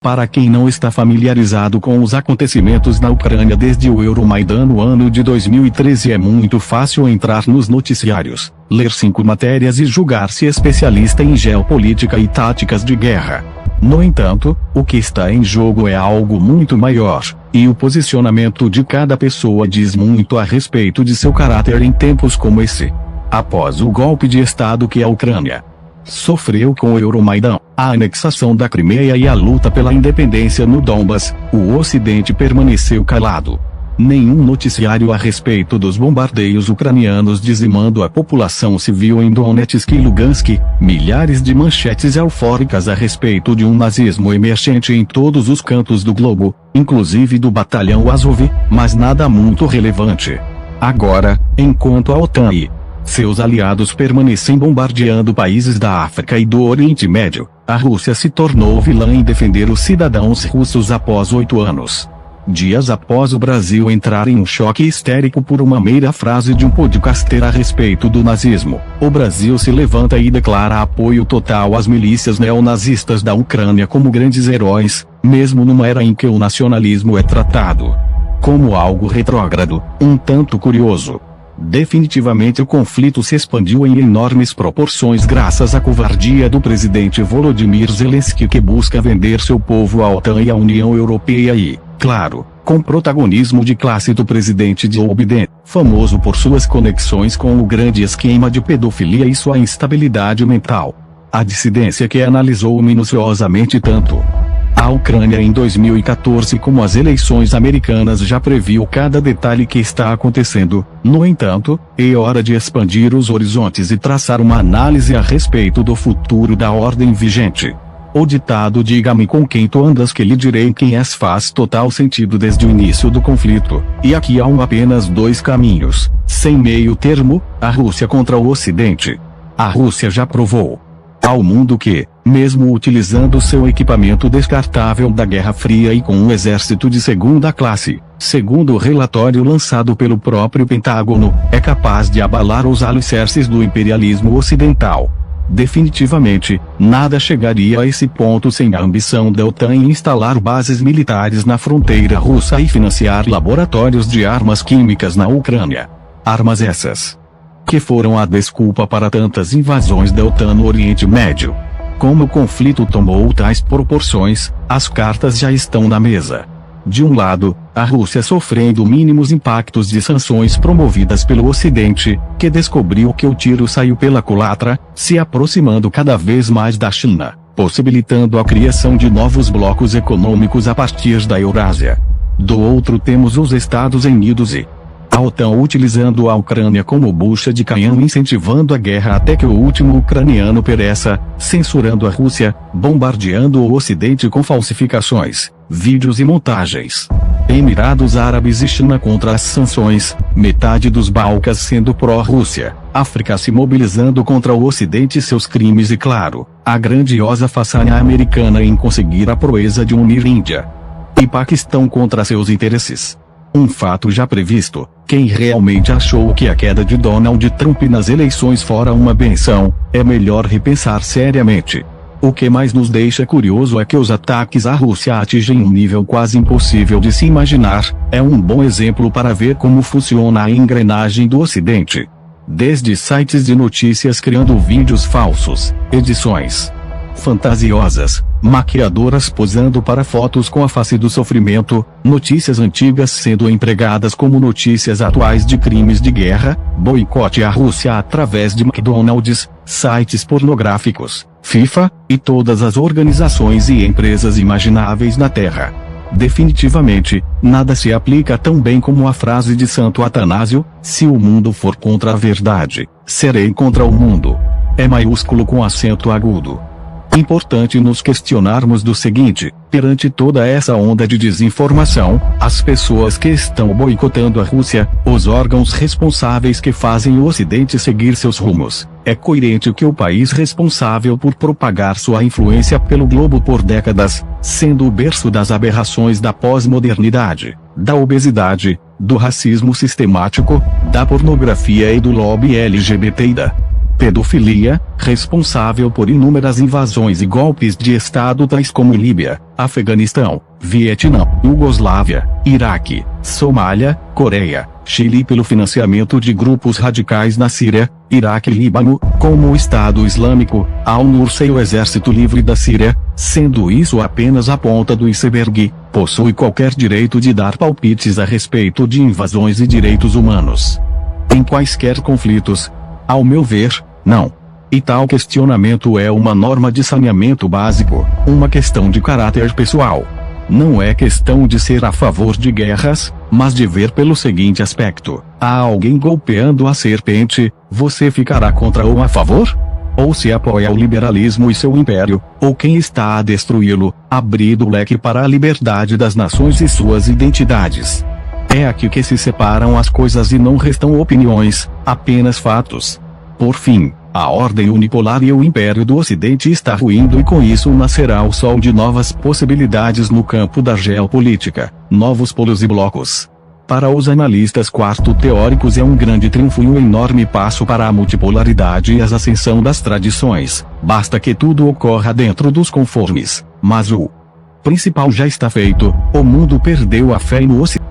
Para quem não está familiarizado com os acontecimentos na Ucrânia desde o Euromaidan no ano de 2013, é muito fácil entrar nos noticiários, ler 5 matérias e julgar-se especialista em geopolítica e táticas de guerra. No entanto, o que está em jogo é algo muito maior, e o posicionamento de cada pessoa diz muito a respeito de seu caráter em tempos como esse. Após o golpe de Estado que a Ucrânia sofreu com o Euromaidan, a anexação da Crimeia e a luta pela independência no Donbas, o Ocidente permaneceu calado. Nenhum noticiário a respeito dos bombardeios ucranianos dizimando a população civil em Donetsk e Lugansk, milhares de manchetes eufóricas a respeito de um nazismo emergente em todos os cantos do globo, inclusive do batalhão Azov, mas nada muito relevante. Agora, enquanto a OTAN e seus aliados permanecem bombardeando países da África e do Oriente Médio, a Rússia se tornou vilã em defender os cidadãos russos após 8 anos. Dias após o Brasil entrar em um choque histérico por uma mera frase de um podcaster a respeito do nazismo, o Brasil se levanta e declara apoio total às milícias neonazistas da Ucrânia como grandes heróis, mesmo numa era em que o nacionalismo é tratado como algo retrógrado, um tanto curioso. Definitivamente o conflito se expandiu em enormes proporções graças à covardia do presidente Volodymyr Zelensky, que busca vender seu povo à OTAN e à União Europeia e, claro, com protagonismo de classe do presidente Joe Biden, famoso por suas conexões com o grande esquema de pedofilia e sua instabilidade mental. A dissidência que analisou minuciosamente tanto a Ucrânia em 2014 como as eleições americanas já previu cada detalhe que está acontecendo. No entanto, é hora de expandir os horizontes e traçar uma análise a respeito do futuro da ordem vigente. O ditado "diga-me com quem tu andas que lhe direi quem és" faz total sentido desde o início do conflito, e aqui há apenas 2 caminhos, sem meio termo: a Rússia contra o Ocidente. A Rússia já provou ao mundo que, mesmo utilizando seu equipamento descartável da Guerra Fria e com um exército de segunda classe, segundo o relatório lançado pelo próprio Pentágono, é capaz de abalar os alicerces do imperialismo ocidental. Definitivamente, nada chegaria a esse ponto sem a ambição da OTAN em instalar bases militares na fronteira russa e financiar laboratórios de armas químicas na Ucrânia. Armas essas que foram a desculpa para tantas invasões da OTAN no Oriente Médio. Como o conflito tomou tais proporções, as cartas já estão na mesa. De um lado, a Rússia sofrendo mínimos impactos de sanções promovidas pelo Ocidente, que descobriu que o tiro saiu pela culatra, se aproximando cada vez mais da China, possibilitando a criação de novos blocos econômicos a partir da Eurásia. Do outro temos os Estados Unidos e a OTAN utilizando a Ucrânia como bucha de canhão, incentivando a guerra até que o último ucraniano pereça, censurando a Rússia, bombardeando o Ocidente com falsificações, vídeos e montagens. Emirados Árabes e China contra as sanções, metade dos Balcãs sendo pró-Rússia, África se mobilizando contra o Ocidente e seus crimes e, claro, a grandiosa façanha americana em conseguir a proeza de unir Índia e Paquistão contra seus interesses. Um fato já previsto: quem realmente achou que a queda de Donald Trump nas eleições fora uma benção, é melhor repensar seriamente. O que mais nos deixa curioso é que os ataques à Rússia atingem um nível quase impossível de se imaginar. É um bom exemplo para ver como funciona a engrenagem do Ocidente. Desde sites de notícias criando vídeos falsos, edições fantasiosas, maquiadoras posando para fotos com a face do sofrimento, notícias antigas sendo empregadas como notícias atuais de crimes de guerra, boicote à Rússia através de McDonald's, sites pornográficos, FIFA, e todas as organizações e empresas imagináveis na Terra. Definitivamente, nada se aplica tão bem como a frase de Santo Atanásio: se o mundo for contra a verdade, serei contra o mundo. É maiúsculo com acento agudo. Importante nos questionarmos do seguinte: perante toda essa onda de desinformação, as pessoas que estão boicotando a Rússia, os órgãos responsáveis que fazem o Ocidente seguir seus rumos, é coerente que o país responsável por propagar sua influência pelo globo por décadas, sendo o berço das aberrações da pós-modernidade, da obesidade, do racismo sistemático, da pornografia e do lobby LGBT e da pedofilia, responsável por inúmeras invasões e golpes de Estado tais como Líbia, Afeganistão, Vietnã, Iugoslávia, Iraque, Somália, Coreia, Chile, pelo financiamento de grupos radicais na Síria, Iraque e Líbano, como o Estado Islâmico, Al-Nusra e o Exército Livre da Síria, sendo isso apenas a ponta do iceberg, possui qualquer direito de dar palpites a respeito de invasões e direitos humanos. Em quaisquer conflitos? Ao meu ver, não. E tal questionamento é uma norma de saneamento básico, uma questão de caráter pessoal. Não é questão de ser a favor de guerras, mas de ver pelo seguinte aspecto: há alguém golpeando a serpente, você ficará contra ou a favor? Ou se apoia o liberalismo e seu império, ou quem está a destruí-lo, abrindo o leque para a liberdade das nações e suas identidades. É aqui que se separam as coisas e não restam opiniões, apenas fatos. Por fim, a ordem unipolar e o império do Ocidente está ruindo, e com isso nascerá o sol de novas possibilidades no campo da geopolítica, novos polos e blocos. Para os analistas quarto-teóricos é um grande triunfo e um enorme passo para a multipolaridade e a ascensão das tradições, basta que tudo ocorra dentro dos conformes, mas o principal já está feito: o mundo perdeu a fé no Ocidente.